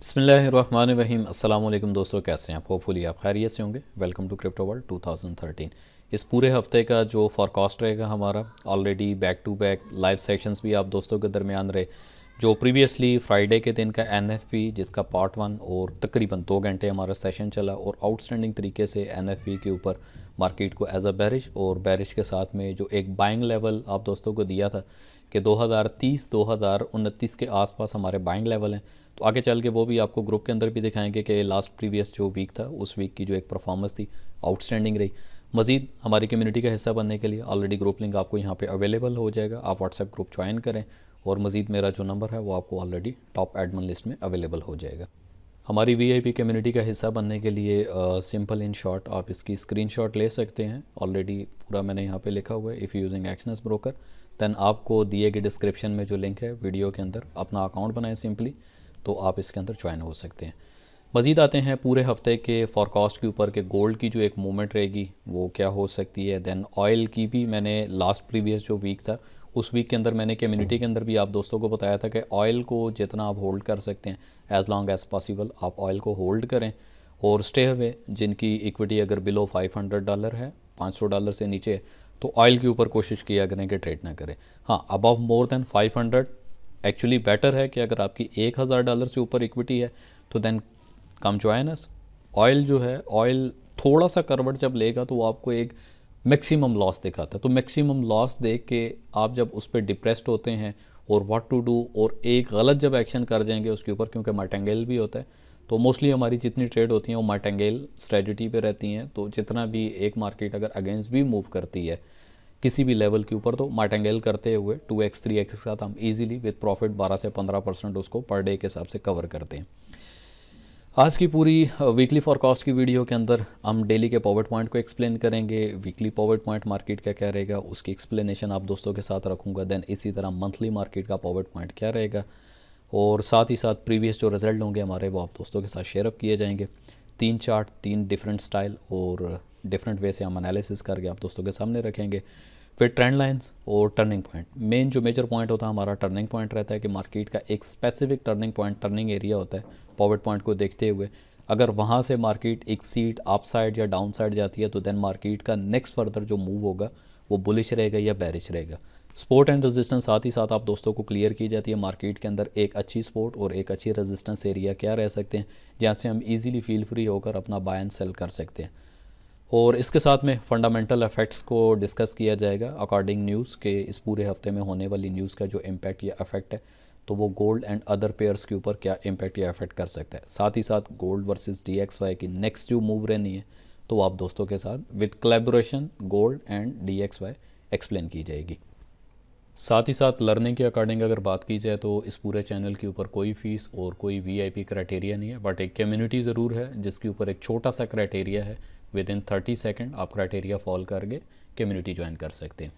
बिस्मिल्लाहिर्रहमानिर्रहीम। अस्सलाम वालेकुम दोस्तों, कैसे हैं आप? होपफुली आप खैरियत से होंगे। Welcome to crypto world 2013। इस पूरे हफ्ते का जो फॉरकास्ट रहेगा हमारा, already back to back live sessions भी आप दोस्तों के दरमियान रहे। जो प्रीवियसली फ्राइडे के दिन का NFP जिसका पार्ट 1 और तकरीबन 2 घंटे हमारा सेशन चला और आउटस्टैंडिंग तरीके से NFP के ऊपर मार्केट को एज अ बैरिश और बैरिश के साथ में जो एक बाइंग लेवल आप दोस्तों को दिया था कि 2030-2029 के आसपास हमारे बाइंग लेवल हैं। तो आगे चल के वो भी आपको ग्रुप के अंदर भी दिखाएंगे कि लास्ट प्रीवियस जो वीक था उस वीक की जो एक परफॉर्मेंस थी आउटस्टैंडिंग रही। मज़ीद हमारी कम्युनिटी का हिस्सा बनने के लिए ऑलरेडी ग्रुप लिंक आपको यहाँ पे अवेलेबल हो जाएगा। आप व्हाट्सएप ग्रुप ज्वाइन करें और मज़ीद मेरा जो नंबर है वो आपको ऑलरेडी टॉप एडमिन लिस्ट में अवेलेबल हो जाएगा। हमारी VIP कम्युनिटी का हिस्सा बनने के लिए सिंपल इन शॉर्ट आप इसकी स्क्रीनशॉट ले सकते हैं। ऑलरेडी पूरा मैंने यहाँ पे लिखा हुआ है, if using Exness broker then आपको दिए गए डिस्क्रिप्शन में जो लिंक है वीडियो के अंदर अपना अकाउंट बनाएं सिंपली, तो आप इसके अंदर ज्वाइन हो सकते हैं। मज़ीद आते हैं पूरे हफ्ते के फॉरकास्ट के ऊपर कि गोल्ड की जो एक मूवमेंट रहेगी वो क्या हो सकती है। दैन ऑयल की भी मैंने लास्ट प्रीवियस जो वीक था उस वीक के अंदर मैंने कम्युनिटी के अंदर भी आप दोस्तों को बताया था कि ऑयल को जितना आप होल्ड कर सकते हैं एज़ लॉन्ग एज़ पॉसिबल आप ऑयल को होल्ड करें और स्टे अवे। जिनकी इक्विटी अगर बिलो $500 है, $500 से नीचे है, तो ऑयल के ऊपर कोशिश किया करें कि ट्रेड ना करें। हाँ, above more than 500 actually better है कि अगर आपकी $1000 से ऊपर इक्विटी है तो then come join us. Oil जो है, ऑयल थोड़ा सा करवट जब लेगा तो वो आपको एक मैक्सिमम लॉस दिखाता है। तो मैक्सिमम लॉस देख के आप जब उस पर डिप्रेस्ड होते हैं और व्हाट टू डू और एक गलत जब एक्शन कर जाएंगे उसके ऊपर, क्योंकि मार्टिंगेल भी होता है, तो मोस्टली हमारी जितनी ट्रेड होती हैं वो मार्टिंगेल स्ट्रेटजी पे रहती हैं। तो जितना भी एक मार्केट अगर अगेंस्ट भी मूव करती है किसी भी लेवल के ऊपर, तो मार्टिंगेल करते हुए 2x 3x के साथ हम इजीली विद प्रॉफिट 12 से 15% उसको पर डे के हिसाब से कवर करते हैं। आज की पूरी वीकली फॉरकास्ट की वीडियो के अंदर हम डेली के पॉवर पॉइंट को एक्सप्लेन करेंगे। वीकली पॉवर पॉइंट मार्केट का क्या रहेगा उसकी एक्सप्लेनेशन आप दोस्तों के साथ रखूंगा। देन इसी तरह मंथली मार्केट का पॉवर पॉइंट क्या रहेगा और साथ ही साथ प्रीवियस जो रिजल्ट होंगे हमारे वो आप दोस्तों के साथ शेयर अप किए जाएंगे। 3 चार्ट, 3 डिफरेंट स्टाइल और डिफरेंट वे से हम एनालिसिस करके आप दोस्तों के सामने रखेंगे। फिर ट्रेंड लाइंस और टर्निंग पॉइंट। मेन जो मेजर पॉइंट होता है हमारा टर्निंग पॉइंट रहता है कि मार्केट का एक specific turning point, turning area होता है पॉवर पॉइंट को देखते हुए। अगर वहाँ से मार्केट एक सीट अप साइड या डाउन साइड जाती है तो देन मार्केट का नेक्स्ट फर्दर जो मूव होगा वो बुलिश रहेगा या बेरिश रहेगा। सपोर्ट एंड रेजिस्टेंस साथ ही साथ आप दोस्तों को क्लियर की जाती है। मार्केट के अंदर एक अच्छी सपोर्ट और एक अच्छी रेजिस्टेंस एरिया क्या रह सकते हैं जहाँ से हम इजीली फील फ्री होकर अपना बाय एंड सेल कर सकते हैं। और इसके साथ में फंडामेंटल इफेक्ट्स को डिस्कस किया जाएगा अकॉर्डिंग न्यूज़ के इस पूरे हफ्ते में होने वाली न्यूज़ का जो इम्पैक्ट या इफेक्ट है, तो वो गोल्ड एंड अदर पेयर्स के ऊपर क्या इम्पैक्ट या इफेक्ट कर सकता है। साथ ही साथ गोल्ड वर्सेस DXY की नेक्स्ट जो मूव रहनी है तो आप दोस्तों के साथ with collaboration gold and DXY explain की जाएगी। साथ ही साथ लर्निंग के अकॉर्डिंग अगर बात की जाए तो इस पूरे चैनल के ऊपर कोई फ़ीस और कोई VIP क्राइटेरिया नहीं है, बट एक कम्युनिटी ज़रूर है जिसके ऊपर एक छोटा सा क्राइटेरिया है। विद इन 30 सेकेंड आप क्राइटेरिया फॉलो करके कम्युनिटी ज्वाइन कर सकते हैं।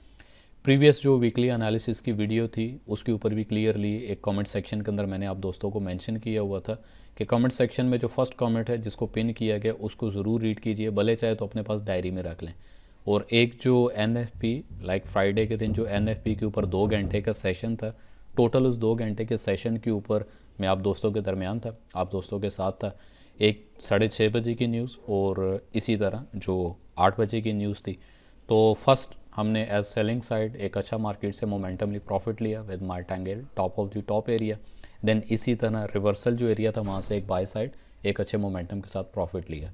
प्रीवियस जो वीकली एनालिसिस की वीडियो थी उसके ऊपर भी क्लियरली एक कमेंट सेक्शन के अंदर मैंने आप दोस्तों को मेंशन किया हुआ था कि कमेंट सेक्शन में जो फर्स्ट कमेंट है जिसको पिन किया गया उसको ज़रूर रीड कीजिए, भले चाहे तो अपने पास डायरी में रख लें। और एक जो NFP लाइक फ्राइडे के दिन जो NFP के ऊपर 2 घंटे का सेशन था, टोटल उस 2 घंटे के सेशन के ऊपर मैं आप दोस्तों के दरमियान था, आप दोस्तों के साथ था। एक 6:30 बजे की न्यूज़ और इसी तरह जो 8 बजे की न्यूज़ थी। तो फर्स्ट हमने एज सेलिंग साइड एक अच्छा मार्केट से मोमेंटमली प्रॉफिट लिया with martingale top of the top area. Then इसी तरह रिवर्सल जो एरिया था वहाँ से एक बाय साइड एक अच्छे मोमेंटम के साथ प्रॉफिट लिया।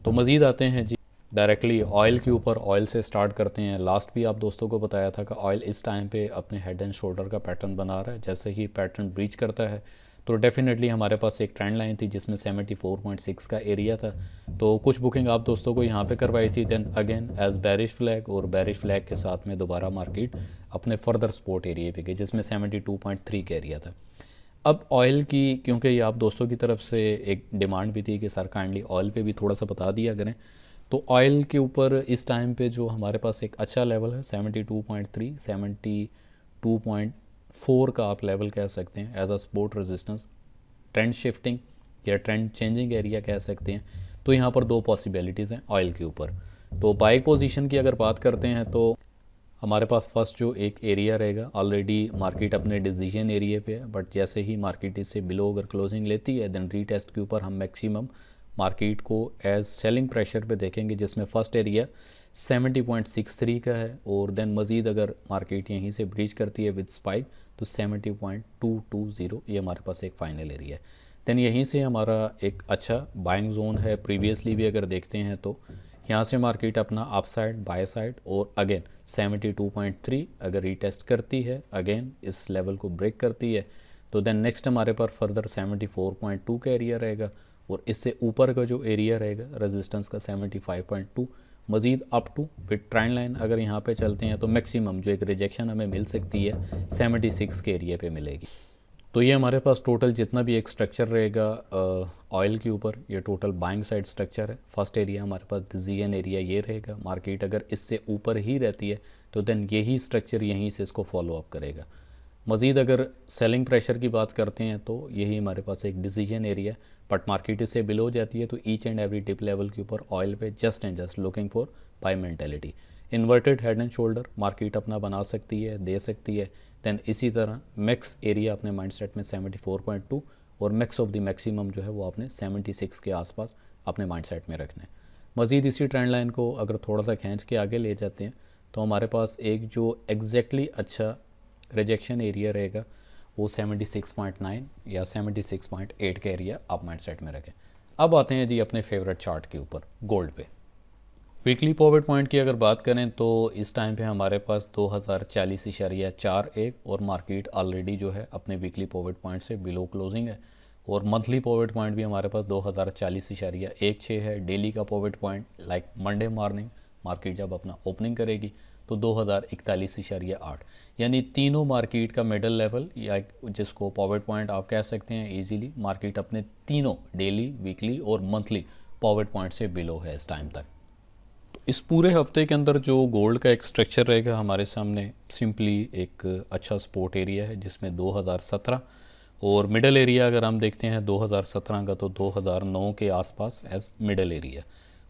तो मज़ीद आते हैं जी डायरेक्टली ऑयल के ऊपर। ऑयल से स्टार्ट करते हैं। लास्ट भी आप दोस्तों को बताया था कि ऑयल इस टाइम पे अपने हेड एंड शोल्डर का पैटर्न बना रहा है। जैसे ही पैटर्न ब्रीच करता है तो डेफिनेटली हमारे पास एक ट्रेंड लाइन थी जिसमें 74.6 का एरिया था। तो कुछ बुकिंग आप दोस्तों को यहाँ पे करवाई थी। Then again as bearish flag और बैरिश फ्लैग के साथ में दोबारा मार्केट अपने फर्दर सपोर्ट एरिया पे गई जिसमें 72.3 का एरिया था। अब ऑयल की क्योंकि ये आप दोस्तों की तरफ से एक डिमांड भी थी कि सर काइंडली ऑयल पे भी थोड़ा सा बता दिया करें, तो ऑयल के ऊपर इस टाइम पे जो हमारे पास एक अच्छा लेवल है 72.3 72.4 का आप लेवल कह सकते हैं as a support resistance, trend shifting या ट्रेंड चेंजिंग एरिया कह सकते हैं। तो यहाँ पर 2 पॉसिबिलिटीज़ हैं ऑयल के ऊपर। तो बाई पोजीशन की अगर बात करते हैं तो हमारे पास फर्स्ट जो एक एरिया रहेगा, ऑलरेडी मार्केट अपने डिसीजन एरिया पे है, बट जैसे ही मार्केट इससे बिलो अगर क्लोजिंग लेती है देन रीटेस्ट के ऊपर हम मैक्सिमम मार्केट को एज सेलिंग प्रेशर पे देखेंगे, जिसमें फर्स्ट एरिया 70.63 का है और देन मज़ीद अगर मार्केट यहीं से ब्रीच करती है विद स्पाइक तो 70.220 ये हमारे पास एक फाइनल एरिया है। देन यहीं से हमारा एक अच्छा बाइंग जोन है, प्रीवियसली भी अगर देखते हैं तो यहाँ से मार्केट अपना अप साइड बाय साइड और अगेन 72.3 अगर रीटेस्ट करती है, अगेन इस लेवल को ब्रेक करती है तो देन नेक्स्ट हमारे पर फर्दर 74.2 का एरिया रहेगा और इससे ऊपर का जो एरिया रहेगा रेजिस्टेंस का 75.2, मज़ीद up to with trend line अगर यहाँ पे चलते हैं तो मैक्सिमम जो एक रिजेक्शन हमें मिल सकती है 76 के एरिया पे मिलेगी। तो ये हमारे पास टोटल जितना भी एक स्ट्रक्चर रहेगा ऑयल के ऊपर, ये टोटल बाइंग साइड स्ट्रक्चर है। फर्स्ट एरिया हमारे पास डिसीजन एरिया ये रहेगा, मार्केट अगर इससे ऊपर ही रहती है तो देन यही स्ट्रक्चर यहीं से इसको फॉलो अप करेगा। मज़ीद अगर सेलिंग प्रेशर की बात करते हैं तो यही हमारे पास एक डिसीजन एरिया, बट मार्केट इससे बिलो जाती है तो each and every dip level के ऊपर ऑयल पे just and just looking for buy mentality. Inverted head and shoulder market अपना बना सकती है, दे सकती है। देन इसी तरह मैक्स एरिया अपने माइंडसेट में 74.2 और मैक्स ऑफ द मैक्सिमम जो है वो आपने 76 के आसपास अपने माइंडसेट में रखना है। मज़ीद इसी ट्रेंड लाइन को अगर थोड़ा सा खींच के आगे ले जाते हैं तो हमारे पास एक जो एग्जैक्टली अच्छा रिजेक्शन एरिया रहेगा वो 76.9 या 76.8 का एरिया आप माइंडसेट में रखें। अब आते हैं जी अपने फेवरेट चार्ट के ऊपर, गोल्ड पे। वीकली पॉवर्ट पॉइंट की अगर बात करें तो इस टाइम पे हमारे पास 2040.41 और मार्केट ऑलरेडी जो है अपने वीकली पॉवर्ट पॉइंट से बिलो क्लोजिंग है और मंथली पॉवर्ट पॉइंट भी हमारे पास 2040.16 है। डेली का pivot point like Monday morning market जब अपना ओपनिंग करेगी तो 2041.8, यानी तीनों मार्केट का मिडल लेवल या जिसको पॉवर्ट पॉइंट आप कह सकते हैं इजीली, मार्केट अपने तीनों डेली, वीकली और मंथली पॉवर्ट पॉइंट से बिलो है इस टाइम तक। इस पूरे हफ्ते के अंदर जो गोल्ड का एक स्ट्रक्चर रहेगा हमारे सामने, सिंपली एक अच्छा सपोर्ट एरिया है जिसमें 2017 और मिडल एरिया अगर हम देखते हैं 2017 का तो 2009 के आसपास एज मिडल एरिया,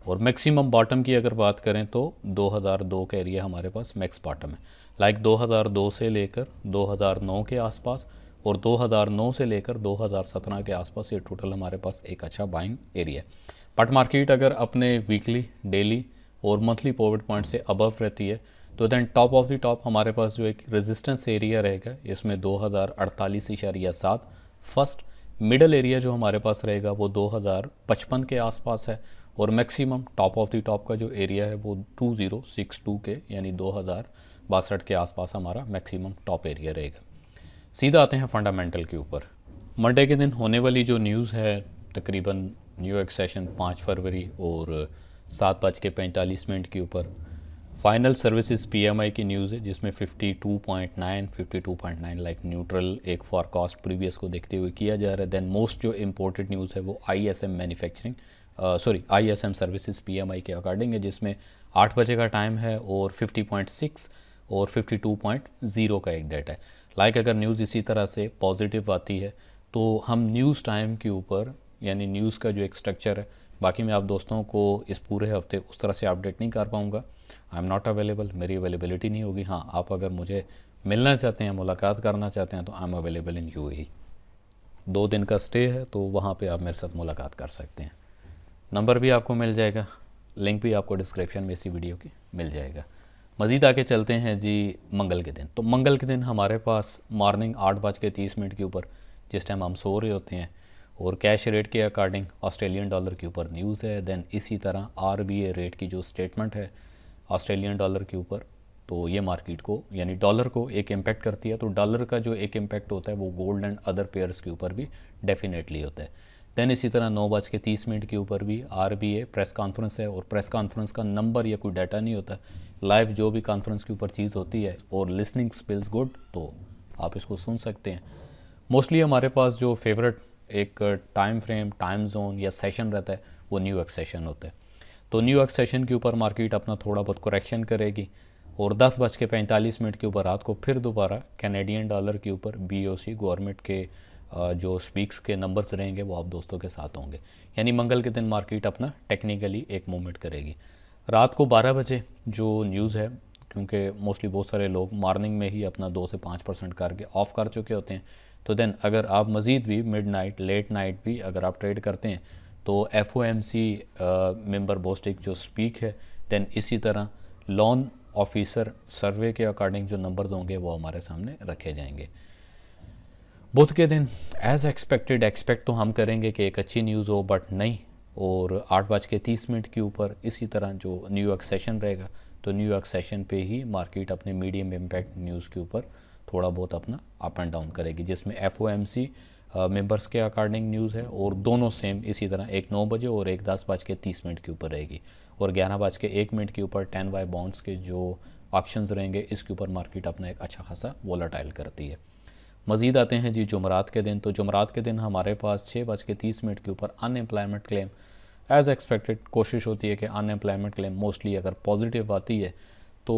और मैक्सिमम बॉटम की अगर बात करें तो 2002 का एरिया हमारे पास मैक्स बॉटम है। लाइक 2002 से लेकर 2009 के आसपास और 2009 से लेकर 2017 के आसपास ये टोटल हमारे पास एक अच्छा बाइंग एरिया है। बट मार्केट अगर अपने वीकली, डेली और मंथली पॉवर्ट पॉइंट से अबव रहती है तो then top of the top हमारे पास जो एक रेजिस्टेंस एरिया रहेगा इसमें 2048.7 फर्स्ट, मिडल एरिया जो हमारे पास रहेगा वो 2055 के आसपास है और maximum top of the top का जो एरिया है वो 2062 के यानी 2062 के आसपास हमारा मैक्सिमम टॉप एरिया रहेगा। सीधा आते हैं फंडामेंटल के ऊपर। मंडे के दिन होने वाली जो न्यूज़ है तकरीबन न्यूयॉर्क सेशन 5 फरवरी और 7:45 के ऊपर फाइनल सर्विसेज पीएमआई की न्यूज़ है जिसमें 52.9 लाइक न्यूट्रल एक फॉरकास्ट प्रीवियस को देखते हुए किया जा रहा है। देन मोस्ट जो इम्पोर्टेंट न्यूज़ है वो आईएसएम सर्विसेज पीएमआई के अकॉर्डिंग है जिसमें 8 बजे का टाइम है और 50.6 और 52.0 का एक डेटा है। लाइक अगर न्यूज़ इसी तरह से पॉजिटिव आती है तो हम न्यूज़ टाइम के ऊपर यानी न्यूज़ का जो एक स्ट्रक्चर है, बाकी मैं आप दोस्तों को इस पूरे हफ्ते उस तरह से अपडेट नहीं कर पाऊँगा, आई एम नॉट अवेलेबल, मेरी अवेलेबिलिटी नहीं होगी। हाँ, आप अगर मुझे मिलना चाहते हैं, मुलाकात करना चाहते हैं तो I am available in UAE. 2 दिन का स्टे है तो वहाँ पे आप मेरे साथ मुलाकात कर सकते हैं। नंबर भी आपको मिल जाएगा, लिंक भी आपको डिस्क्रिप्शन में इसी वीडियो की मिल जाएगा। मज़ीद आगे चलते हैं जी मंगल के दिन। तो मंगल के दिन हमारे पास मॉर्निंग 8:30 के ऊपर जिस टाइम हम सो रहे होते हैं और कैश रेट के अकॉर्डिंग ऑस्ट्रेलियन डॉलर के ऊपर न्यूज़ है। देन इसी तरह आरबीए रेट की जो स्टेटमेंट है ऑस्ट्रेलियन डॉलर के ऊपर, तो ये मार्केट को यानी डॉलर को एक इम्पैक्ट करती है। तो डॉलर का जो एक इम्पैक्ट होता है वो गोल्ड एंड अदर पेयर्स के ऊपर भी डेफिनेटली होता है। देन इसी तरह 9:30 के ऊपर भी आरबीए प्रेस कॉन्फ्रेंस है और प्रेस कॉन्फ्रेंस का नंबर या कोई डाटा नहीं होता, लाइव जो भी कॉन्फ्रेंस के ऊपर चीज़ होती है और लिसनिंग स्किल्स गुड तो आप इसको सुन सकते हैं। मोस्टली हमारे पास जो फेवरेट एक टाइम फ्रेम, टाइम जोन या सेशन रहता है वो न्यूयॉर्क सेशन होता है। तो न्यूयॉर्क सेशन के ऊपर मार्केट अपना थोड़ा बहुत करेक्शन करेगी और 10:45 के ऊपर रात को फिर दोबारा कैनेडियन डॉलर के ऊपर बीओसी गवर्नमेंट के जो स्पीक्स के नंबर्स रहेंगे वो आप दोस्तों के साथ होंगे। यानी मंगल के दिन मार्केट अपना टेक्निकली एक मूवमेंट करेगी। रात को 12 बजे जो न्यूज़ है क्योंकि मोस्टली बहुत सारे लोग मॉर्निंग में ही अपना 2 से 5% करके ऑफ कर चुके होते हैं। तो देन अगर आप मज़ीद भी मिड नाइट लेट नाइट भी अगर आप ट्रेड करते हैं तो FOMC मेंबर बोस्टिक जो स्पीक है, देन इसी तरह लोन ऑफिसर सर्वे के अकॉर्डिंग जो नंबर्स होंगे वो हमारे सामने रखे जाएंगे। बुध के दिन एज एक्सपेक्टेड एक्सपेक्ट तो हम करेंगे कि एक अच्छी न्यूज़ हो, बट नहीं। और 8:30 के ऊपर इसी तरह जो न्यूयॉर्क सेशन रहेगा तो न्यूयॉर्क सेशन पे ही मार्केट अपने मीडियम इम्पैक्ट न्यूज़ के ऊपर थोड़ा बहुत अपना अप एंड डाउन करेगी, जिसमें FOMC मेंबर्स के अकॉर्डिंग न्यूज़ है और दोनों सेम इसी तरह, एक 9 बजे और एक 10:30 के ऊपर रहेगी। और 11:01 के ऊपर 10Y बॉन्ड्स के जो ऑक्शंस रहेंगे इसके ऊपर मार्केट अपना एक अच्छा खासा वोलेटाइल करती है। मज़ीद आते हैं जी जुमरात के दिन। तो जुमरात के दिन हमारे पास 6:30 के ऊपर अनएम्प्लॉयमेंट क्लेम एज़ एक्सपेक्टेड कोशिश होती है कि अनएम्प्लॉयमेंट क्लेम मोस्टली अगर पॉजिटिव आती है तो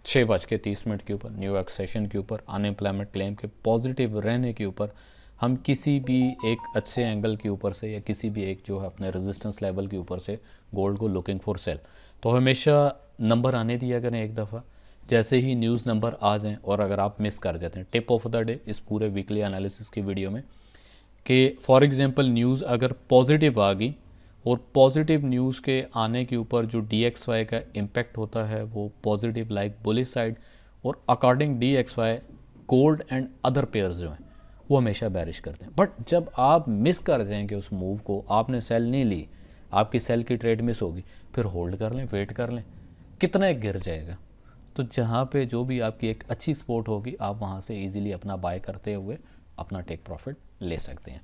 6:30 के ऊपर न्यूयॉर्क सेशन के ऊपर अनएम्प्लॉयमेंट क्लेम के पॉजिटिव रहने के ऊपर हम किसी भी एक अच्छे एंगल के ऊपर से या किसी भी एक जो है अपने रेजिस्टेंस लेवल के ऊपर से गोल्ड को लुकिंग फॉर सेल। तो हमेशा नंबर आने दिया करें एक दफ़ा, जैसे ही न्यूज़ नंबर आ जाएं और अगर आप मिस कर जाते हैं टिप ऑफ द डे इस पूरे वीकली एनालिसिस की वीडियो में कि फॉर एग्जांपल न्यूज़ अगर पॉजिटिव आ गई और पॉजिटिव न्यूज़ के आने के ऊपर जो DXY का इम्पेक्ट होता है वो पॉजिटिव लाइक बुलिश साइड, और according DXY gold and other pairs जो हैं वो हमेशा बैरिश करते हैं। बट जब आप मिस कर जाएंगे उस मूव को, आपने सेल नहीं ली, आपकी सेल की ट्रेड मिस होगी, फिर होल्ड कर लें, वेट कर लें, कितना एक गिर जाएगा। तो जहाँ पे जो भी आपकी एक अच्छी सपोर्ट होगी आप वहाँ से इजीली अपना बाय करते हुए अपना टेक प्रॉफिट ले सकते हैं।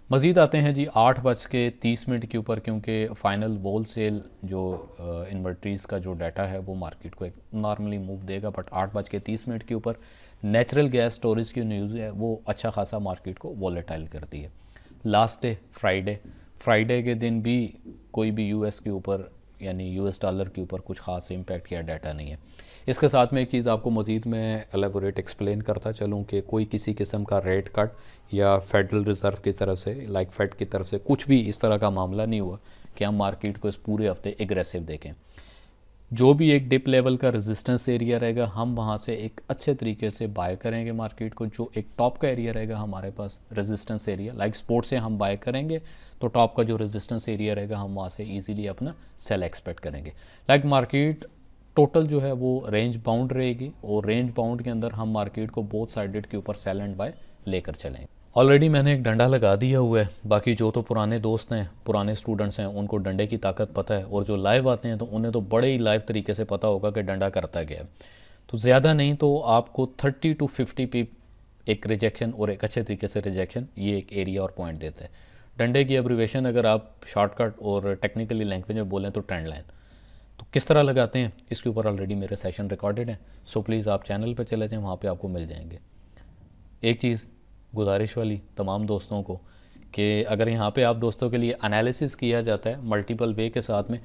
मज़ीद आते हैं जी 8:30 के ऊपर, क्योंकि फाइनल वोल सेल जो इन्वेंट्रीज़ का जो डाटा है वो मार्केट को एक नॉर्मली मूव देगा, बट 8:30 के ऊपर नेचुरल गैस स्टोरेज की न्यूज़ है वो अच्छा खासा मार्केट को वॉलेटाइल करती है। लास्ट डे फ्राइडे के दिन भी कोई भी US के ऊपर यानी US डॉलर के ऊपर कुछ खास इम्पैक्ट या डाटा नहीं है। इसके साथ में एक चीज़ आपको मज़ीद मैं एलेबोरेट एक्सप्लेन करता चलूँ कि कोई किसी किस्म का रेट कट या फेडरल रिज़र्व की तरफ से लाइक फेड की तरफ से कुछ भी इस तरह का मामला नहीं हुआ कि हम मार्केट को इस पूरे हफ्ते एग्रेसिव देखें। जो भी एक डिप लेवल का रेजिस्टेंस एरिया रहेगा हम वहाँ से एक अच्छे तरीके से बाय करेंगे मार्केट को। जो एक टॉप का एरिया रहेगा हमारे पास रेजिस्टेंस एरिया लाइक स्पोर्ट से हम बाय करेंगे तो टॉप का जो रेजिस्टेंस एरिया रहेगा हम वहाँ से इजीली अपना सेल एक्सपेक्ट करेंगे। लाइक मार्केट टोटल जो है वो रेंज बाउंड रहेगी और रेंज बाउंड के अंदर हम मार्केट को बोथ साइडेड के ऊपर सेल एंड बाय लेकर चलेंगे। ऑलरेडी मैंने एक डंडा लगा दिया हुआ है, बाकी जो तो पुराने दोस्त हैं पुराने स्टूडेंट्स हैं उनको डंडे की ताकत पता है, और जो लाइव आते हैं तो उन्हें तो बड़े ही लाइव तरीके से पता होगा कि डंडा करता क्या है। तो ज़्यादा नहीं तो आपको 30 to 50 पिप एक रिजेक्शन और एक अच्छे तरीके से रिजेक्शन ये एक एरिया और पॉइंट देता है। डंडे की एब्रीवेशन अगर आप शॉर्टकट और टेक्निकली लैंग्वेज में बोलें तो ट्रेंड लाइन। तो किस तरह लगाते हैं इसके ऊपर ऑलरेडी मेरे सेशन रिकॉर्डेड हैं, सो प्लीज़ आप चैनल पर चले जाएँ, वहाँ पर आपको मिल जाएंगे। एक चीज़ गुजारिश वाली तमाम दोस्तों को कि अगर यहाँ पे आप दोस्तों के लिए एनालिसिस किया जाता है मल्टीपल वे के साथ में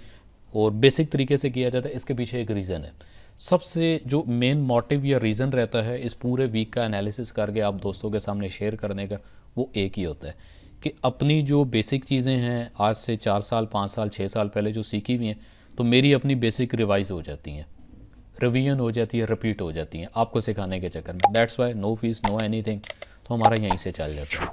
और बेसिक तरीके से किया जाता है, इसके पीछे एक रीज़न है। सबसे जो मेन मोटिव या रीज़न रहता है इस पूरे वीक का एनालिसिस करके आप दोस्तों के सामने शेयर करने का, वो एक ही होता है कि अपनी जो बेसिक चीज़ें हैं आज से 4 साल 5 साल 6 साल पहले जो सीखी हुई हैं तो मेरी अपनी बेसिक रिवाइज हो जाती हैं, रिवीजन हो जाती है, रिपीट हो जाती हैं आपको सिखाने के चक्कर में। That's why no fees no anything, तो हमारा यहीं से चल जाता है।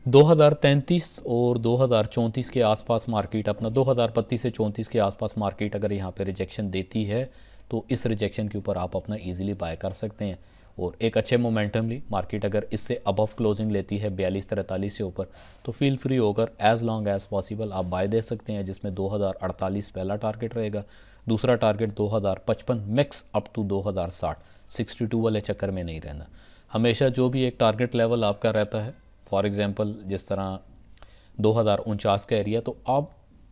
2033 और 2034 के आसपास मार्केट अपना 2032 से 34 के आसपास मार्केट अगर यहाँ पे रिजेक्शन देती है तो इस रिजेक्शन के ऊपर आप अपना इजीली बाय कर सकते हैं। और एक अच्छे मोमेंटमली मार्केट अगर इससे अबव क्लोजिंग लेती है 42-43 से ऊपर तो फील फ्री होकर एज़ लॉन्ग एज़ पॉसिबल आप बाय दे सकते हैं, जिसमें 2048 पहला टारगेट रहेगा, दूसरा टारगेट 2055 मैक्स अप टू 2060, 62 वाले चक्कर में नहीं रहना। हमेशा जो भी एक टारगेट लेवल आपका रहता है, फॉर एग्जांपल जिस तरह 2049 का एरिया, तो आप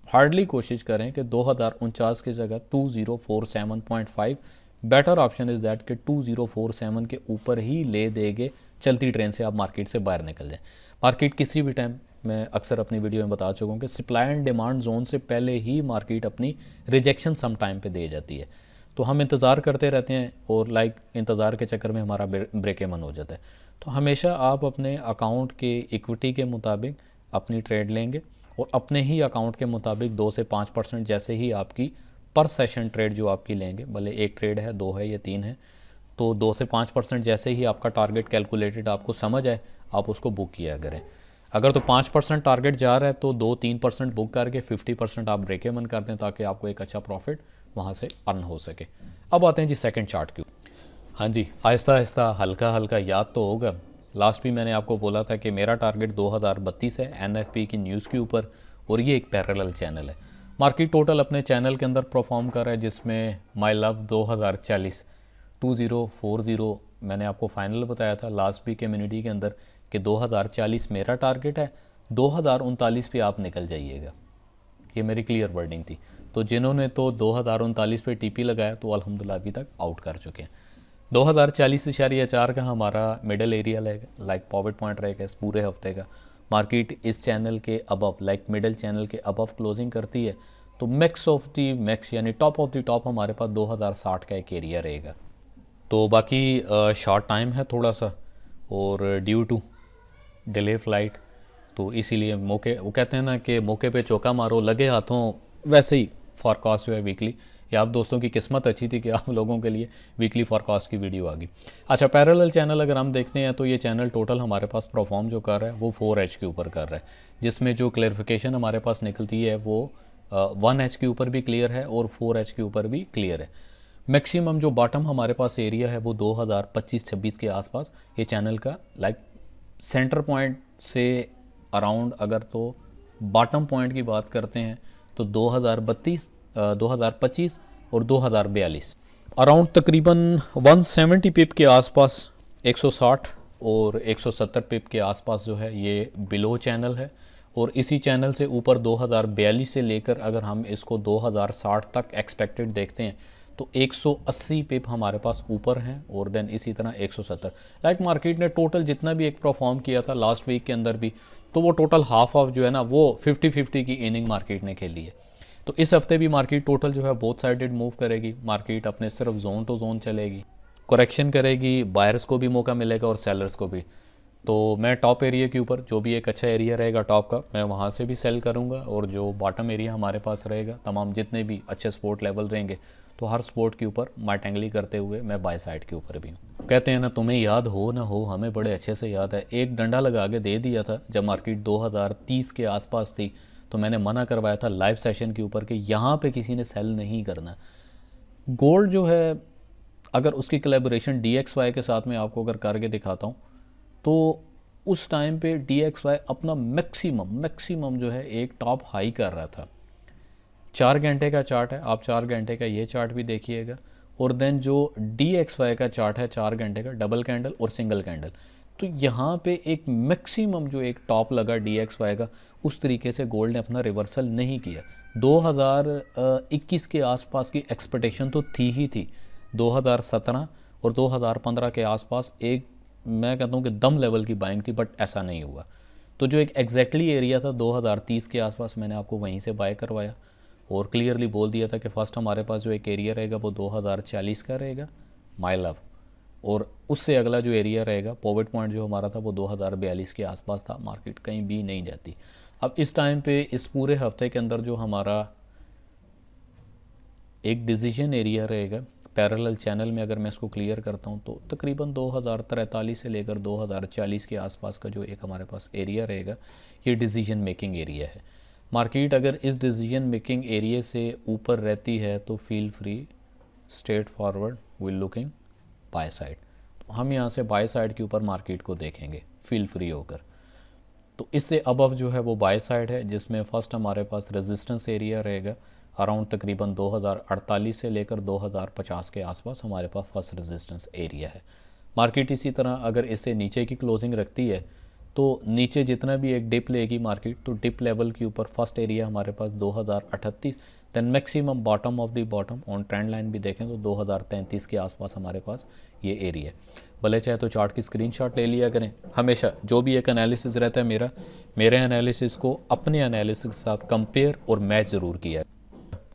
हार्डली कोशिश करें कि 2049 की जगह 2047.5 बेटर ऑप्शन इज़ दैट कि 2047 के ऊपर ही ले देंगे, चलती ट्रेन से आप मार्केट से बाहर निकल जाएं। मार्केट किसी भी टाइम, मैं अक्सर अपनी वीडियो में बता चुका हूँ कि सप्लाई एंड डिमांड जोन से पहले ही मार्केट अपनी रिजेक्शन सम टाइम पे दे जाती है, तो हम इंतज़ार करते रहते हैं और इंतज़ार के चक्कर में हमारा ब्रेक इवन हो जाता है। तो हमेशा आप अपने अकाउंट के इक्विटी के मुताबिक अपनी ट्रेड लेंगे और अपने ही अकाउंट के मुताबिक 2 से 5% जैसे ही आपकी पर सेशन ट्रेड जो आपकी लेंगे, भले एक ट्रेड है, 2 है या 3 है, तो 2 से 5% जैसे ही आपका टारगेट कैलकुलेटेड आपको समझ आए आप उसको बुक किया करें। अगर तो 5% टारगेट जा रहा है तो 2-3% बुक करके 50% आप ब्रेक इवन कर दें ताकि आपको एक अच्छा प्रॉफिट वहाँ से अर्न हो सके। अब आते हैं जी सेकंड चार्ट की। हाँ जी, आहिस्ता आहिस्ता हल्का हल्का याद तो होगा, लास्ट भी मैंने आपको बोला था कि मेरा टारगेट 2032 है एनएफपी की न्यूज़ के ऊपर, और ये एक पैरेलल चैनल है। मार्केट टोटल अपने चैनल के अंदर परफॉर्म कर रहा है, जिसमें माई लव 2040 2040 मैंने आपको फाइनल बताया था लास्ट भी कम्युनिटी के अंदर कि 2040 मेरा टारगेट है, 2039 पे आप निकल जाइएगा, ये मेरी क्लियर वर्डिंग थी। तो जिन्होंने तो 2039 पे टीपी लगाया तो अल्हम्दुलिल्लाह अभी तक आउट कर चुके हैं। 2040.4 का हमारा मिडल एरिया रहेगा, लाइक पॉविट पॉइंट रहेगा इस पूरे हफ्ते का। मार्केट इस चैनल के अबव, लाइक मिडल चैनल के अबव क्लोजिंग करती है तो मैक्स ऑफ दी मैक्स यानी टॉप ऑफ दी टॉप हमारे पास 2060 का एक एरिया रहेगा। तो बाकी शॉर्ट टाइम है थोड़ा सा, और ड्यू टू डिले फ्लाइट, तो इसीलिए मौके, वो कहते हैं ना कि मौके पे चौका मारो लगे हाथों, वैसे ही फॉरकास्ट जो है वीकली, या आप दोस्तों की किस्मत अच्छी थी कि आप लोगों के लिए वीकली फॉरकास्ट की वीडियो आ गई। अच्छा, पैरेलल चैनल अगर हम देखते हैं तो ये चैनल टोटल हमारे पास परफॉर्म जो कर रहा है वो 4H के ऊपर कर रहा है, जिसमें जो क्लेरिफिकेशन हमारे पास निकलती है वो 1H के ऊपर भी क्लियर है और 4H के ऊपर भी क्लियर है। मैक्सिमम जो बॉटम हमारे पास एरिया है वो 2025-26 के आसपास ये चैनल का, लाइक सेंटर पॉइंट से अराउंड अगर तो बॉटम पॉइंट की बात करते हैं तो 2032, 2025 और 2042 अराउंड तकरीबन 170 पिप के आसपास, 160 और 170 पिप के आसपास जो है ये बिलो चैनल है। और इसी चैनल से ऊपर 2042 से लेकर अगर हम इसको 2060 तक एक्सपेक्टेड देखते हैं तो 180 पिप हमारे पास ऊपर हैं, और देन इसी तरह 170। लाइक मार्केट ने टोटल जितना भी एक परफॉर्म किया था लास्ट वीक के अंदर भी, तो वो टोटल हाफ ऑफ जो है ना वो 50-50 की इनिंग मार्केट ने खेली है। तो इस हफ्ते भी मार्केट टोटल जो है बोथ साइडेड मूव करेगी, मार्केट अपने सिर्फ जोन टू जोन चलेगी, करेक्शन करेगी, बायर्स को भी मौका मिलेगा और सेलर्स को भी। तो मैं टॉप एरिया के ऊपर जो भी एक अच्छा एरिया रहेगा टॉप का, मैं वहाँ से भी सेल करूँगा, और जो बॉटम एरिया हमारे पास रहेगा, तमाम जितने भी अच्छे सपोर्ट लेवल रहेंगे तो हर सपोर्ट के ऊपर मार्टेंगली करते हुए मैं बाय साइड के ऊपर भी हूँ। कहते हैं ना, तुम्हें याद हो ना हो, हमें बड़े अच्छे से याद है, एक डंडा लगा के दे दिया था जब मार्केट 2030 के आसपास थी, तो मैंने मना करवाया था लाइव सेशन के ऊपर कि यहाँ पे किसी ने सेल नहीं करना। गोल्ड जो है अगर उसकी कोलैबोरेशन DXY के साथ में आपको अगर करके दिखाता हूँ तो उस टाइम पे DXY अपना मैक्सिमम जो है एक टॉप हाई कर रहा था। 4 घंटे का चार्ट है, आप 4 घंटे का ये चार्ट भी देखिएगा, और देन जो DXY का चार्ट है 4 घंटे का, डबल कैंडल और सिंगल कैंडल, तो यहाँ पे एक मैक्सिमम जो एक टॉप लगा DXY का, उस तरीके से गोल्ड ने अपना रिवर्सल नहीं किया। 2021 के आसपास की एक्सपेक्टेशन तो थी ही थी, 2017 और 2015 के आसपास एक, मैं कहता हूँ कि दम लेवल की बाइंग थी, बट ऐसा नहीं हुआ। तो जो एक एग्जैक्टली एरिया था 2030 के आसपास, मैंने आपको वहीं से बाय करवाया और क्लियरली बोल दिया था कि फ़र्स्ट हमारे पास जो एक एरिया रहेगा वो 2040 का रहेगा, माय लव, और उससे अगला जो एरिया रहेगा पॉविट पॉइंट जो हमारा था वो 2042 के आसपास था। मार्केट कहीं भी नहीं जाती। अब इस टाइम पे इस पूरे हफ्ते के अंदर जो हमारा एक डिसीजन एरिया रहेगा पैरेलल चैनल में, अगर मैं इसको क्लियर करता हूँ तो तकरीबन 2043 से लेकर 2040 के आसपास का जो एक हमारे पास एरिया रहेगा, ये डिसीजन मेकिंग एरिया है। मार्केट अगर इस डिसीजन मेकिंग एरिया से ऊपर रहती है तो feel free, straight forward will looking by side. तो हम यहाँ से बाय साइड के ऊपर मार्केट को देखेंगे फील फ्री होकर। तो इससे अबव जो है वो बाय साइड है, जिसमें फर्स्ट हमारे पास रेजिस्टेंस एरिया रहेगा अराउंड तकरीबन 2048 से लेकर 2050 के आसपास हमारे पास फर्स्ट रेजिस्टेंस एरिया है। मार्केट इसी तरह अगर इससे नीचे की क्लोजिंग रखती है तो नीचे जितना भी एक डिप लेगी मार्केट, तो डिप लेवल के ऊपर फर्स्ट एरिया हमारे पास 2038, then maximum bottom of the bottom on trend line भी देखें तो 2033 के आसपास हमारे पास ये एरिया। भले चाहे तो चार्ट की स्क्रीनशॉट ले लिया करें। हमेशा जो भी एक एनालिसिस रहता है मेरे एनालिसिस को अपने एनालिसिस के साथ कंपेयर और मैच ज़रूर किया।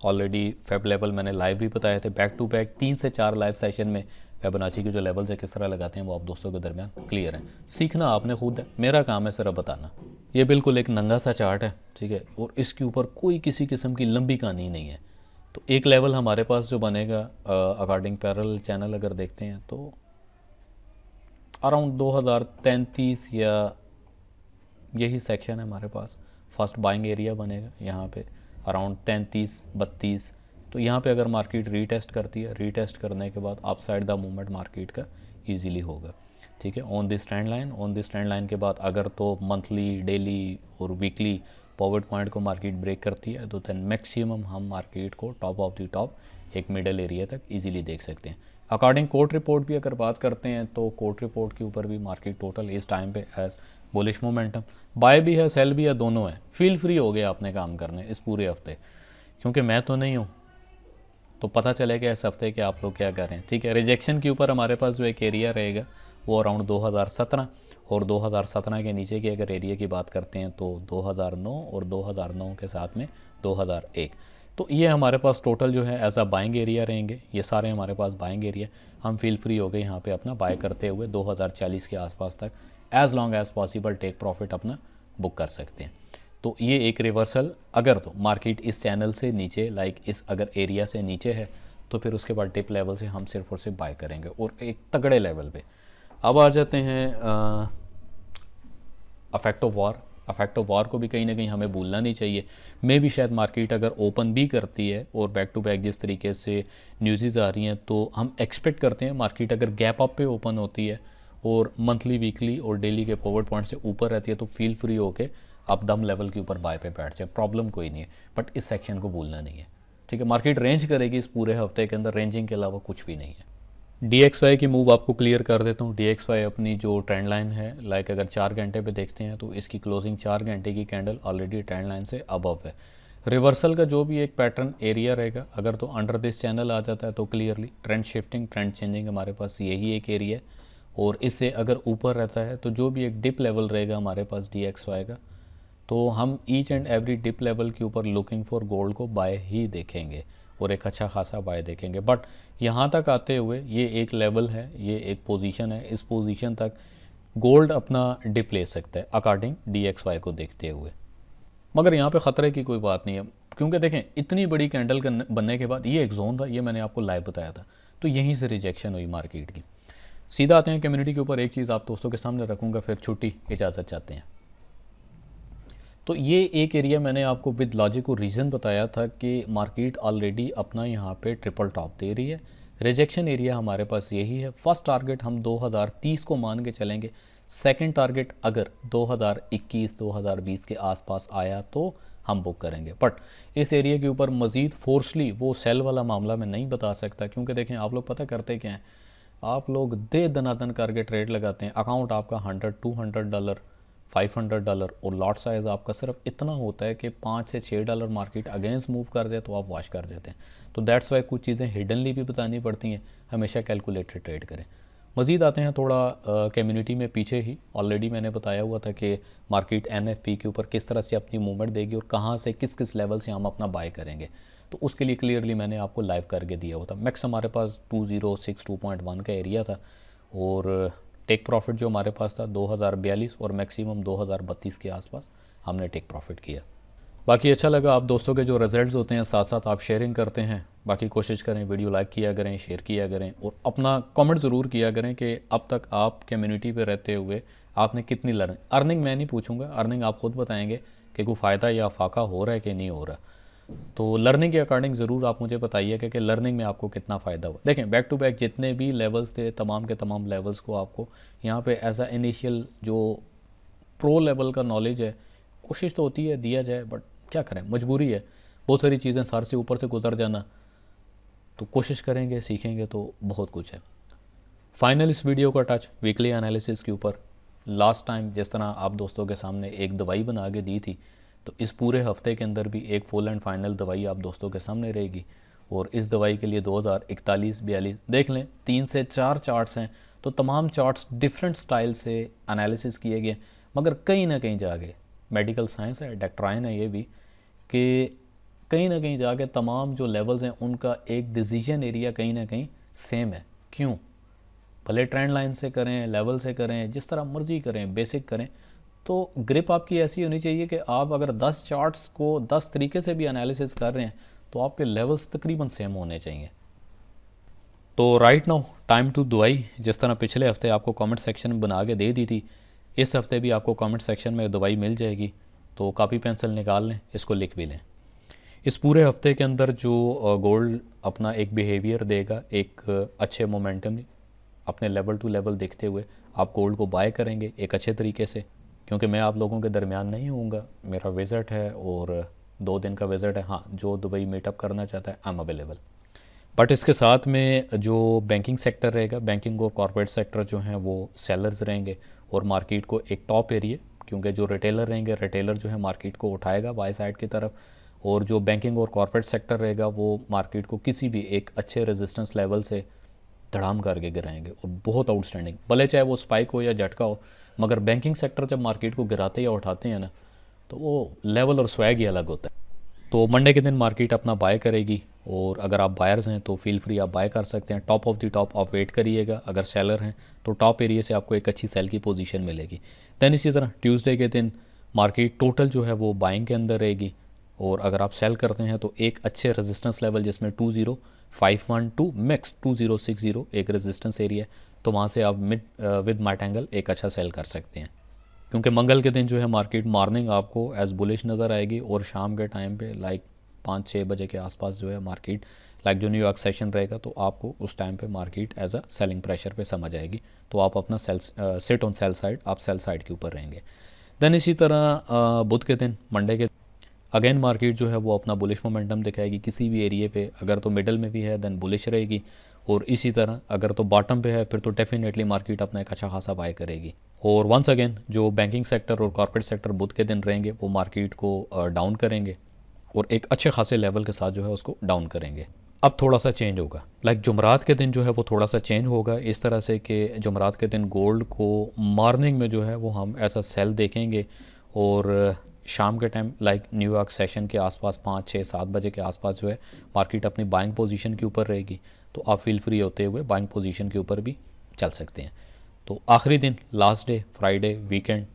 ऑलरेडी फेब लेवल मैंने लाइव भी बताए थे, बैक टू बैक 3 से 4 लाइव सेशन में फिबोनाची के जो लेवल्स है किस तरह लगाते हैं वो आप दोस्तों के दरमियान क्लियर है। सीखना आपने खुद है, मेरा काम है सिर्फ बताना। ये बिल्कुल एक नंगा सा चार्ट है, ठीक है, और इसके ऊपर कोई किसी किस्म की लंबी कहानी नहीं है। तो एक लेवल हमारे पास जो बनेगा अकॉर्डिंग पैरेलल चैनल अगर देखते हैं तो अराउंड 2033 या यही सेक्शन है हमारे पास। फर्स्ट बाइंग एरिया बनेगा यहाँ पे अराउंड 33-32। तो यहाँ पे अगर मार्केट रीटेस्ट करती है, रीटेस्ट करने के बाद अपसाइड द मूवमेंट मार्केट का इजीली होगा। ठीक है, on this trend line, on this trend line के बाद अगर तो मंथली, डेली और वीकली पॉवर्ड पॉइंट को मार्केट ब्रेक करती है तो देन मैक्सिमम हम मार्केट को टॉप ऑफ द टॉप एक मिडल एरिया तक इजीली देख सकते हैं। अकॉर्डिंग कोर्ट रिपोर्ट भी अगर बात करते हैं तो कोर्ट रिपोर्ट के ऊपर भी मार्केट टोटल इस टाइम पे एज बुलिश मोमेंटम, बाय भी है, सेल भी है, दोनों है। फील फ्री हो गए आपने काम करने इस पूरे हफ्ते, क्योंकि मैं तो नहीं हूँ तो पता चलेगा इस हफ्ते के आप लोग क्या करें। ठीक है, रिजेक्शन के ऊपर हमारे पास जो एक एरिया रहेगा वो अराउंड 2017 और 2017 के नीचे की अगर एरिया की बात करते हैं तो 2009 और 2009 के साथ में 2001। तो ये हमारे पास टोटल जो है एज अ बाइंग एरिया रहेंगे, ये सारे हमारे पास बाइंग एरिया। हम फील फ्री हो गए यहाँ पे अपना बाय करते हुए 2040 के आसपास तक as long as possible take profit अपना बुक कर सकते हैं। तो ये एक रिवर्सल, अगर तो मार्केट इस चैनल से नीचे लाइक इस अगर एरिया से नीचे है तो फिर उसके बाद टिप लेवल से हम सिर्फ और सिर्फ बाय करेंगे और एक तगड़े लेवल पे। अब आ जाते हैं affect of war. Affect of war को भी कहीं ना कहीं हमें भूलना नहीं चाहिए। मे भी शायद मार्केट अगर ओपन भी करती है और बैक टू बैक जिस तरीके से न्यूज़ आ रही हैं तो हम एक्सपेक्ट करते हैं मार्केट अगर गैप अप पे ओपन होती है और मंथली, वीकली और डेली के फॉरवर्ड पॉइंट से ऊपर रहती है तो फील फ्री होके आप दम लेवल के ऊपर बाय पे बैठ जाए, प्रॉब्लम कोई नहीं है। बट इस सेक्शन को भूलना नहीं है। ठीक है, मार्केट रेंज करेगी इस पूरे हफ्ते के अंदर, रेंजिंग के अलावा कुछ भी नहीं है। DXY की मूव आपको क्लियर कर देता हूँ। DXY अपनी जो ट्रेंड लाइन है लाइक अगर 4 घंटे पे देखते हैं तो इसकी क्लोजिंग 4 घंटे की कैंडल ऑलरेडी ट्रेंड लाइन से अबव है। रिवर्सल का जो भी एक पैटर्न एरिया रहेगा अगर तो अंडर दिस चैनल आ जाता है तो clearly trend shifting, trend changing हमारे पास यही एक एरिया है। और इससे अगर ऊपर रहता है तो जो भी एक डिप लेवल रहेगा हमारे पास DXY का, तो हम each and every dip level के ऊपर लुकिंग फॉर गोल्ड को बाय ही देखेंगे और एक अच्छा खासा बाय देखेंगे। बट यहाँ तक आते हुए ये एक लेवल है, ये एक पोजीशन है, इस पोजीशन तक गोल्ड अपना डिप ले सकता है अकॉर्डिंग DXY को देखते हुए। मगर यहाँ पे ख़तरे की कोई बात नहीं है, क्योंकि देखें इतनी बड़ी कैंडल बनने के बाद ये एक जोन था, ये मैंने आपको लाइव बताया था, तो यहीं से रिजेक्शन हुई मार्केट की। सीधा आते हैं कम्युनिटी के ऊपर। एक चीज़ आप दोस्तों के सामने रखूँगा, फिर छुट्टी, इजाज़त चाहते हैं। तो ये एक एरिया मैंने आपको विद लॉजिक और रीज़न बताया था कि मार्केट ऑलरेडी अपना यहाँ पे ट्रिपल टॉप दे रही है। रिजेक्शन एरिया हमारे पास यही है। फर्स्ट टारगेट हम 2030 को मान के चलेंगे। सेकंड टारगेट अगर 2021-2020 के आसपास आया तो हम बुक करेंगे। बट इस एरिया के ऊपर मज़ीद फोर्सली वो सेल वाला मामला मैं नहीं बता सकता, क्योंकि देखें आप लोग पता करते क्या हैं, आप लोग दे दनादन करके ट्रेड लगाते हैं। अकाउंट आपका $100-200, $500 और लॉट साइज़ आपका सिर्फ इतना होता है कि $5 से $6 मार्केट अगेंस्ट मूव कर दे तो आप वॉश कर देते हैं। तो दैट्स वाई कुछ चीज़ें हिडनली भी बतानी पड़ती हैं, हमेशा कैलकुलेटेड ट्रेड करें। मज़ीद आते हैं थोड़ा कम्युनिटी में पीछे ही ऑलरेडी मैंने बताया हुआ था कि मार्केट NFP के ऊपर किस तरह से अपनी मूवमेंट देगी और कहाँ से किस किस लेवल से हम अपना बाय करेंगे। तो उसके लिए क्लियरली मैंने आपको लाइव करके दिया हुआ था। मैक्स हमारे पास 2062.1 का एरिया था और टेक प्रॉफिट जो हमारे पास था 2042 और मैक्सिमम 2032 के आसपास हमने टेक प्रॉफिट किया। बाकी अच्छा लगा, आप दोस्तों के जो रिजल्ट्स होते हैं साथ साथ आप शेयरिंग करते हैं। बाकी कोशिश करें वीडियो लाइक किया करें, शेयर किया करें और अपना कमेंट ज़रूर किया करें कि अब तक आप कम्युनिटी पे रहते हुए आपने कितनी अर्निंग मैं नहीं पूछूंगा, अर्निंग आप खुद बताएंगे कि कोई फ़ायदा या फाका हो रहा है कि नहीं हो रहा। तो लर्निंग के अकॉर्डिंग ज़रूर आप मुझे बताइएगा कि लर्निंग में आपको कितना फ़ायदा हुआ। देखें बैक टू बैक जितने भी लेवल्स थे तमाम के तमाम लेवल्स को आपको यहाँ पे ऐसा इनिशियल जो प्रो लेवल का नॉलेज है, कोशिश तो होती है दिया जाए, बट क्या करें, मजबूरी है। बहुत सारी चीज़ें सर से ऊपर से गुजर जाना, तो कोशिश करेंगे, सीखेंगे तो बहुत कुछ है। फाइनल इस वीडियो का टच वीकली एनालिसिस के ऊपर। लास्ट टाइम जिस तरह आप दोस्तों के सामने एक दवाई बना के दी थी, तो इस पूरे हफ्ते के अंदर भी एक फुल एंड फाइनल दवाई आप दोस्तों के सामने रहेगी। और इस दवाई के लिए 2041-42 देख लें, 3 से 4 चार्ट्स हैं, तो तमाम चार्ट्स डिफरेंट स्टाइल से एनालिसिस किए गए, मगर कहीं ना कहीं जाके मेडिकल साइंस है, डॉक्ट्राइन है ये भी, कि कहीं ना कहीं जाके तमाम जो लेवल्स हैं उनका एक डिसीजन एरिया कहीं ना कहीं सेम है। क्यों? भले ट्रेंड लाइन से करें, लेवल से करें, जिस तरह मर्जी करें, बेसिक करें, तो ग्रिप आपकी ऐसी होनी चाहिए कि आप अगर 10 चार्ट्स को 10 तरीके से भी एनालिसिस कर रहे हैं तो आपके लेवल्स तकरीबन सेम होने चाहिए। तो राइट नाउ टाइम टू दवाई, जिस तरह पिछले हफ्ते आपको कमेंट सेक्शन में बना के दे दी थी, इस हफ्ते भी आपको कमेंट सेक्शन में दवाई मिल जाएगी। तो कापी पेंसिल निकाल लें, इसको लिख भी लें। इस पूरे हफ्ते के अंदर जो गोल्ड अपना एक बिहेवियर देगा, एक अच्छे मोमेंटम अपने लेवल टू लेवल देखते हुए आप गोल्ड को बाय करेंगे एक अच्छे तरीके से, क्योंकि मैं आप लोगों के दरमियान नहीं होऊंगा, मेरा विज़िट है और 2 दिन का विज़िट है। हाँ, जो दुबई मीटअप करना चाहता है आई एम अवेलेबल। बट इसके साथ में जो बैंकिंग सेक्टर रहेगा, बैंकिंग और कॉर्पोरेट सेक्टर जो हैं वो सेलर्स रहेंगे और मार्केट को एक टॉप एरिया, क्योंकि जो रिटेलर रहेंगे, रिटेलर जो है मार्केट को उठाएगा बाय साइड की तरफ, और जो बैंकिंग और कॉर्पोरेट सेक्टर रहेगा वो मार्केट को किसी भी एक अच्छे रेजिस्टेंस लेवल से धड़ाम करके गिराएंगे और बहुत आउटस्टैंडिंग, भले चाहे वो स्पाइक हो या झटका हो, मगर बैंकिंग सेक्टर जब मार्केट को गिराते या उठाते हैं ना, तो वो लेवल और स्वैग ही अलग होता है। तो मंडे के दिन मार्केट अपना बाय करेगी, और अगर आप बायर्स हैं तो फील फ्री आप बाय कर सकते हैं। टॉप ऑफ द टॉप आप वेट करिएगा, अगर सेलर हैं तो टॉप एरिया से आपको एक अच्छी सेल की पोजीशन मिलेगी। दैन इसी तरह ट्यूसडे के दिन मार्केट टोटल जो है वो बाइंग के अंदर रहेगी, और अगर आप सेल करते हैं तो एक अच्छे रेजिस्टेंस लेवल जिसमें 20512 मैक्स 2060 एक रेजिस्टेंस एरिया है, तो वहाँ से आप विद मैटेंगल एक अच्छा सेल कर सकते हैं। क्योंकि मंगल के दिन जो है मार्केट मॉर्निंग आपको एज बुलिश नज़र आएगी, और शाम के टाइम पे लाइक 5-6 बजे के आसपास जो है मार्केट लाइक जो न्यूयॉर्क सेशन रहेगा, तो आपको उस टाइम पे market as a selling pressure पे समझ आएगी, तो आप अपना सिट ऑन सेल साइड, आप सेल साइड के ऊपर रहेंगे। देन इसी तरह बुध के दिन मंडे के अगेन मार्केट जो है वो अपना बुलिश मोमेंटम दिखाएगी किसी भी एरिया पे, अगर तो मिडल में भी है देन बुलिश रहेगी, और इसी तरह अगर तो बॉटम पे है फिर तो डेफिनेटली मार्केट अपना एक अच्छा खासा बाय करेगी। और वंस अगेन जो बैंकिंग सेक्टर और कॉर्पोरेट सेक्टर बुध के दिन रहेंगे वो मार्केट को डाउन करेंगे, और एक अच्छे खासे लेवल के साथ जो है उसको डाउन करेंगे। अब थोड़ा सा चेंज होगा, लाइक जुमरात के दिन जो है वो थोड़ा सा चेंज होगा इस तरह से कि जुमरात के दिन गोल्ड को मॉर्निंग में जो है वो हम ऐसा सेल देखेंगे, और शाम के टाइम लाइक न्यूयॉर्क सेशन के आसपास 5-6-7 बजे के आसपास जो है मार्केट अपनी बाइंग पोजीशन के ऊपर रहेगी, तो आप फील फ्री होते हुए बाइंग पोजीशन के ऊपर भी चल सकते हैं। तो आखिरी दिन लास्ट डे फ्राइडे वीकेंड,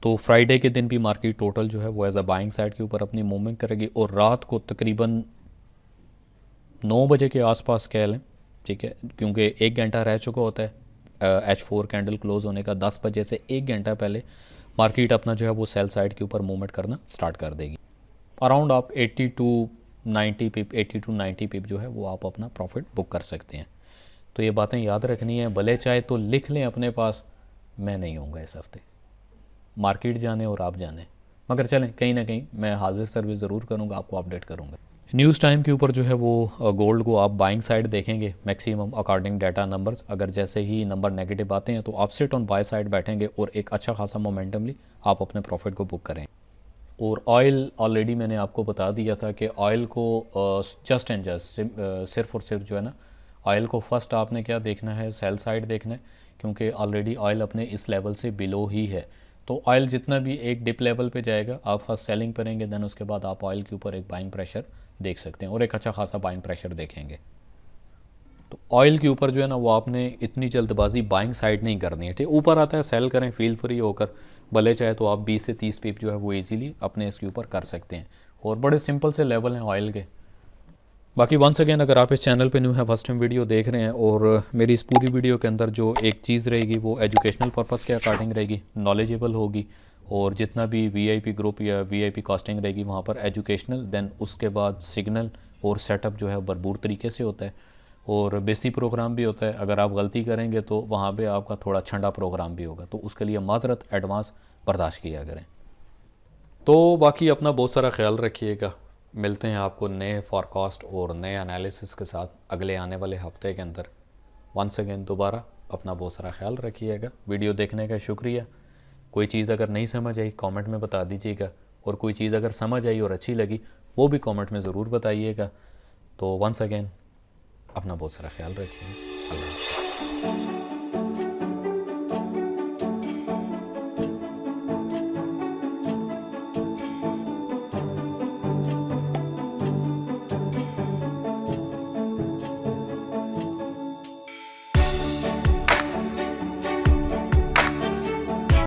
तो फ्राइडे के दिन भी मार्केट टोटल जो है वो एज अ बाइंग साइड के ऊपर अपनी मूवमेंट करेगी, और रात को तकरीबन 9 बजे के आसपास कह लें, ठीक है, क्योंकि 1 घंटा रह चुका होता है H4 कैंडल क्लोज होने का, 10 बजे से 1 घंटा पहले मार्केट अपना जो है वो सेल साइड के ऊपर मूवमेंट करना स्टार्ट कर देगी। अराउंड आप 80 टू 90 पिप जो है वो आप अपना प्रॉफिट बुक कर सकते हैं। तो ये बातें याद रखनी है, भले चाहे तो लिख लें अपने पास, मैं नहीं होऊंगा इस हफ्ते, मार्केट जाने और आप जाने, मगर चलें कहीं ना कहीं मैं हाजिर सर्विस ज़रूर करूँगा, आपको अपडेट करूँगा। न्यूज़ टाइम के ऊपर जो है वो गोल्ड को आप बाइंग साइड देखेंगे मैक्सिमम अकॉर्डिंग डाटा नंबर्स, अगर जैसे ही नंबर नेगेटिव आते हैं तो आप सिट ऑन बाय साइड बैठेंगे और एक अच्छा खासा मोमेंटमली आप अपने प्रॉफिट को बुक करें। और ऑयल ऑलरेडी मैंने आपको बता दिया था कि ऑयल को जस्ट एंड जस्ट सिर्फ और सिर्फ जो है ना, ऑयल को फर्स्ट आपने क्या देखना है, सेल साइड देखना है, क्योंकि ऑलरेडी ऑयल अपने इस लेवल से बिलो ही है। तो ऑयल जितना भी एक डिप लेवल पे जाएगा आप फर्स्ट सेलिंग करेंगे, देन उसके बाद आप ऑयल के ऊपर एक बाइंग प्रेशर देख सकते हैं और एक अच्छा खासा बाइंग प्रेशर देखेंगे। तो ऑयल के ऊपर जो है ना वो आपने इतनी जल्दबाजी बाइंग साइड नहीं करनी है, ठीक, ऊपर आता है सेल करें फील फ्री होकर, भले चाहे तो आप 20 से 30 पिप जो है वो इजीली अपने इसके ऊपर कर सकते हैं, और बड़े सिंपल से लेवल हैं ऑयल के। बाकी वंस अगेन अगर आप इस चैनल पे न्यू है, फर्स्ट टाइम वीडियो देख रहे हैं, और मेरी इस पूरी वीडियो के अंदर जो एक चीज़ रहेगी वो एजुकेशनल पर्पज़ के अकॉर्डिंग रहेगी, नॉलेजेबल होगी, और जितना भी वीआईपी ग्रुप या वीआईपी कॉस्टिंग रहेगी वहाँ पर एजुकेशनल, देन उसके बाद सिग्नल और सेटअप जो है भरपूर तरीके से होता है, और बेसिक प्रोग्राम भी होता है। अगर आप गलती करेंगे तो वहाँ पे आपका थोड़ा छंडा प्रोग्राम भी होगा, तो उसके लिए माजरत एडवांस बर्दाश्त किया करें। तो बाकी अपना बहुत सारा ख्याल रखिएगा, मिलते हैं आपको नए फॉरकास्ट और नए एनालिसिस के साथ अगले आने वाले हफ्ते के अंदर। वंस अगेन दोबारा अपना बहुत सारा ख्याल रखिएगा। वीडियो देखने का शुक्रिया। कोई चीज़ अगर नहीं समझ आई कमेंट में बता दीजिएगा, और कोई चीज़ अगर समझ आई और अच्छी लगी वो भी कमेंट में ज़रूर बताइएगा। तो वंस अगेन अपना बहुत सारा ख्याल रखिए। अल्लाह हाफ़िज़।